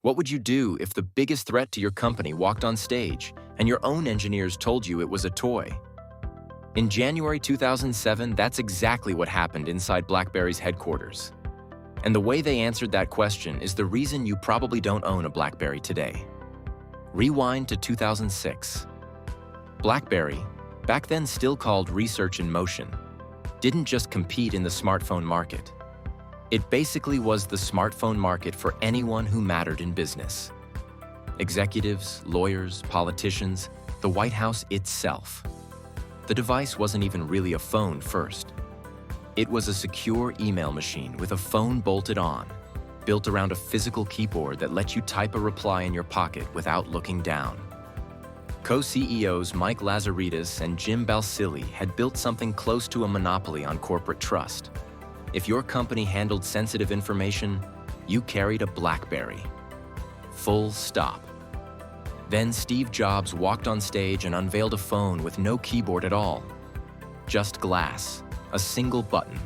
What would you do if the biggest threat to your company walked on stage and your own engineers told you it was a toy? In January 2007, that's exactly what happened inside BlackBerry's headquarters. And the way they answered that question is the reason you probably don't own a BlackBerry today. Rewind to 2006. BlackBerry, back then still called Research in Motion, didn't just compete in the smartphone market. It basically was the smartphone market for anyone who mattered in business. Executives, lawyers, politicians, the White House itself. The device wasn't even really a phone first. It was a secure email machine with a phone bolted on, built around a physical keyboard that let you type a reply in your pocket without looking down. Co-CEOs Mike Lazaridis and Jim Balsillie had built something close to a monopoly on corporate trust. If your company handled sensitive information, you carried a BlackBerry. Full stop. Then Steve Jobs walked on stage and unveiled a phone with no keyboard at all. Just glass, a single button.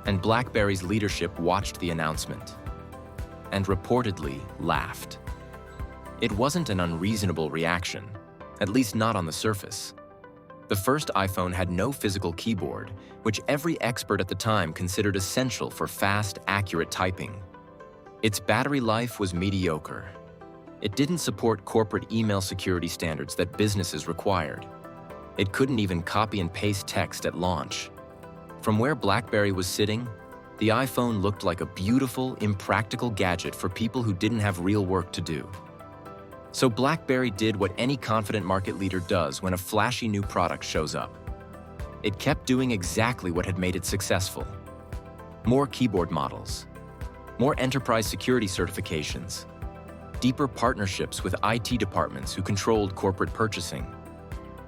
And BlackBerry's leadership watched the announcement and reportedly laughed. It wasn't an unreasonable reaction, at least not on the surface. The first iPhone had no physical keyboard, which every expert at the time considered essential for fast, accurate typing. Its battery life was mediocre. It didn't support corporate email security standards that businesses required. It couldn't even copy and paste text at launch. From where BlackBerry was sitting, the iPhone looked like a beautiful, impractical gadget for people who didn't have real work to do. So BlackBerry did what any confident market leader does when a flashy new product shows up. It kept doing exactly what had made it successful. More keyboard models, more enterprise security certifications, deeper partnerships with IT departments who controlled corporate purchasing.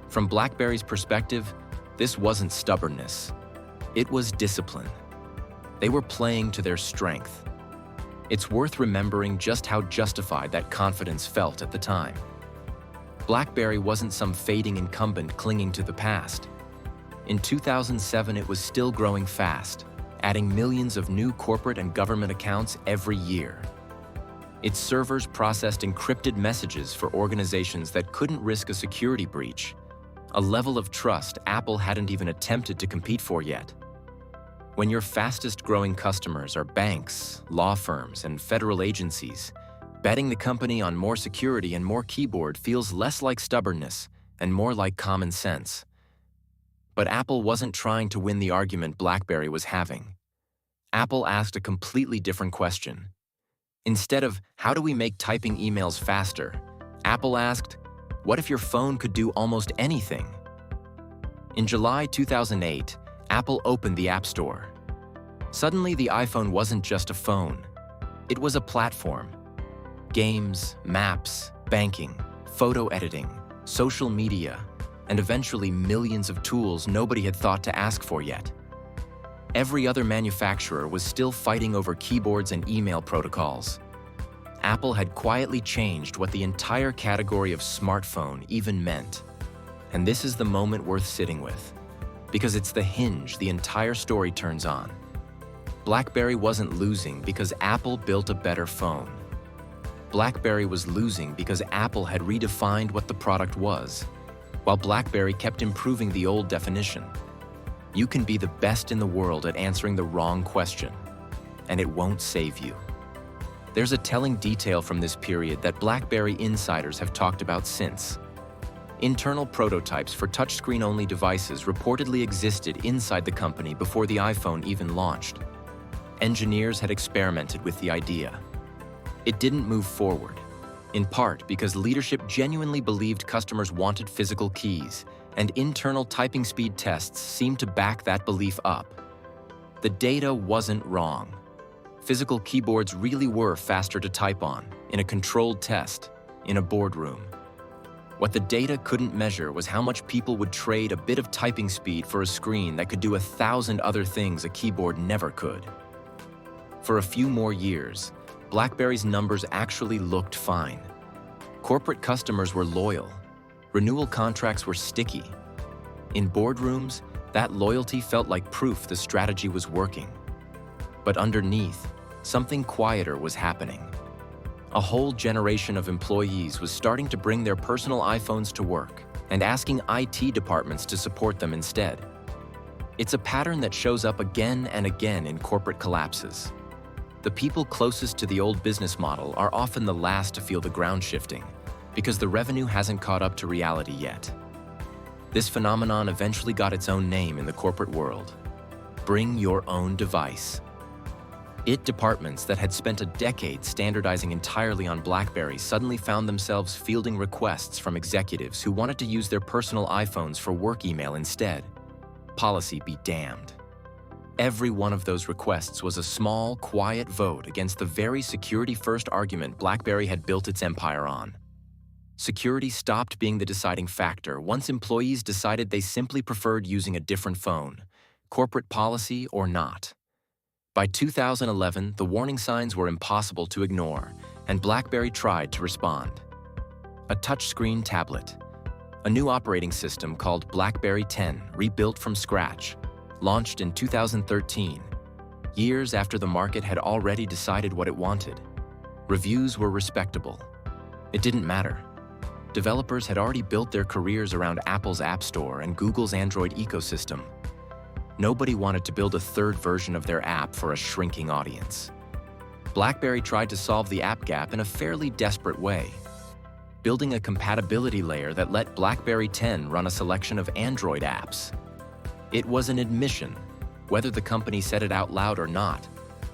From BlackBerry's perspective, this wasn't stubbornness. It was discipline. They were playing to their strength. It's worth remembering just how justified that confidence felt at the time. BlackBerry wasn't some fading incumbent clinging to the past. In 2007, it was still growing fast, adding millions of new corporate and government accounts every year. Its servers processed encrypted messages for organizations that couldn't risk a security breach, a level of trust Apple hadn't even attempted to compete for yet. When your fastest-growing customers are banks, law firms, and federal agencies, betting the company on more security and more keyboard feels less like stubbornness and more like common sense. But Apple wasn't trying to win the argument BlackBerry was having. Apple asked a completely different question. Instead of, how do we make typing emails faster? Apple asked, what if your phone could do almost anything? In July 2008, Apple opened the App Store. Suddenly, the iPhone wasn't just a phone. It was a platform. Games, maps, banking, photo editing, social media, and eventually millions of tools nobody had thought to ask for yet. Every other manufacturer was still fighting over keyboards and email protocols. Apple had quietly changed what the entire category of smartphone even meant. And this is the moment worth sitting with, because it's the hinge the entire story turns on. BlackBerry wasn't losing because Apple built a better phone. BlackBerry was losing because Apple had redefined what the product was, while BlackBerry kept improving the old definition. You can be the best in the world at answering the wrong question, and it won't save you. There's a telling detail from this period that BlackBerry insiders have talked about since. Internal prototypes for touchscreen-only devices reportedly existed inside the company before the iPhone even launched. Engineers had experimented with the idea. It didn't move forward, in part because leadership genuinely believed customers wanted physical keys, and internal typing speed tests seemed to back that belief up. The data wasn't wrong. Physical keyboards really were faster to type on, in a controlled test, in a boardroom. What the data couldn't measure was how much people would trade a bit of typing speed for a screen that could do 1,000 other things a keyboard never could. For a few more years, BlackBerry's numbers actually looked fine. Corporate customers were loyal. Renewal contracts were sticky. In boardrooms, that loyalty felt like proof the strategy was working. But underneath, something quieter was happening. A whole generation of employees was starting to bring their personal iPhones to work and asking IT departments to support them instead. It's a pattern that shows up again and again in corporate collapses. The people closest to the old business model are often the last to feel the ground shifting because the revenue hasn't caught up to reality yet. This phenomenon eventually got its own name in the corporate world: bring your own device. IT departments that had spent a decade standardizing entirely on BlackBerry suddenly found themselves fielding requests from executives who wanted to use their personal iPhones for work email instead. Policy be damned. Every one of those requests was a small, quiet vote against the very security-first argument BlackBerry had built its empire on. Security stopped being the deciding factor once employees decided they simply preferred using a different phone, corporate policy or not. By 2011, the warning signs were impossible to ignore, and BlackBerry tried to respond. A touchscreen tablet, a new operating system called BlackBerry 10, rebuilt from scratch, launched in 2013, years after the market had already decided what it wanted. Reviews were respectable. It didn't matter. Developers had already built their careers around Apple's App Store and Google's Android ecosystem. Nobody wanted to build a third version of their app for a shrinking audience. BlackBerry tried to solve the app gap in a fairly desperate way, building a compatibility layer that let BlackBerry 10 run a selection of Android apps. It was an admission, whether the company said it out loud or not,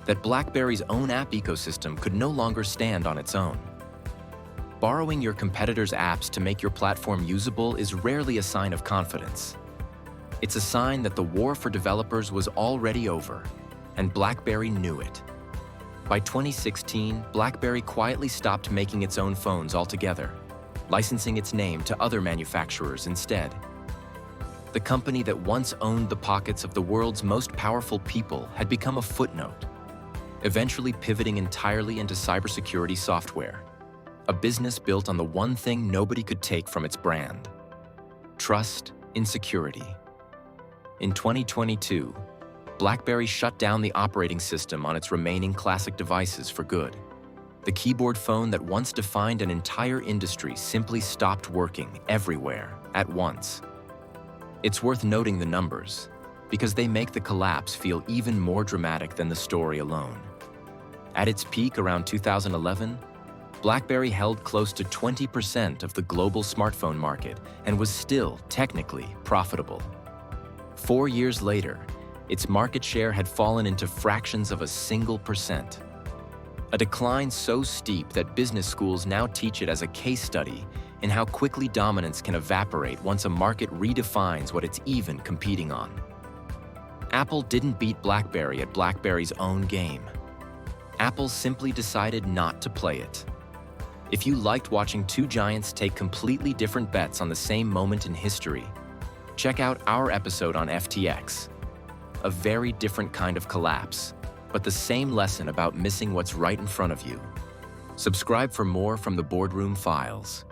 that BlackBerry's own app ecosystem could no longer stand on its own. Borrowing your competitors' apps to make your platform usable is rarely a sign of confidence. It's a sign that the war for developers was already over, and BlackBerry knew it. By 2016, BlackBerry quietly stopped making its own phones altogether, licensing its name to other manufacturers instead. The company that once owned the pockets of the world's most powerful people had become a footnote, eventually pivoting entirely into cybersecurity software, a business built on the one thing nobody could take from its brand: trust in security. In 2022, BlackBerry shut down the operating system on its remaining classic devices for good. The keyboard phone that once defined an entire industry simply stopped working everywhere at once. It's worth noting the numbers, because they make the collapse feel even more dramatic than the story alone. At its peak around 2011, BlackBerry held close to 20% of the global smartphone market and was still technically profitable. 4 years later, its market share had fallen into fractions of a single percent. A decline so steep that business schools now teach it as a case study in how quickly dominance can evaporate once a market redefines what it's even competing on. Apple didn't beat BlackBerry at BlackBerry's own game. Apple simply decided not to play it. If you liked watching two giants take completely different bets on the same moment in history, check out our episode on FTX. A very different kind of collapse, but the same lesson about missing what's right in front of you. Subscribe for more from the Boardroom Files.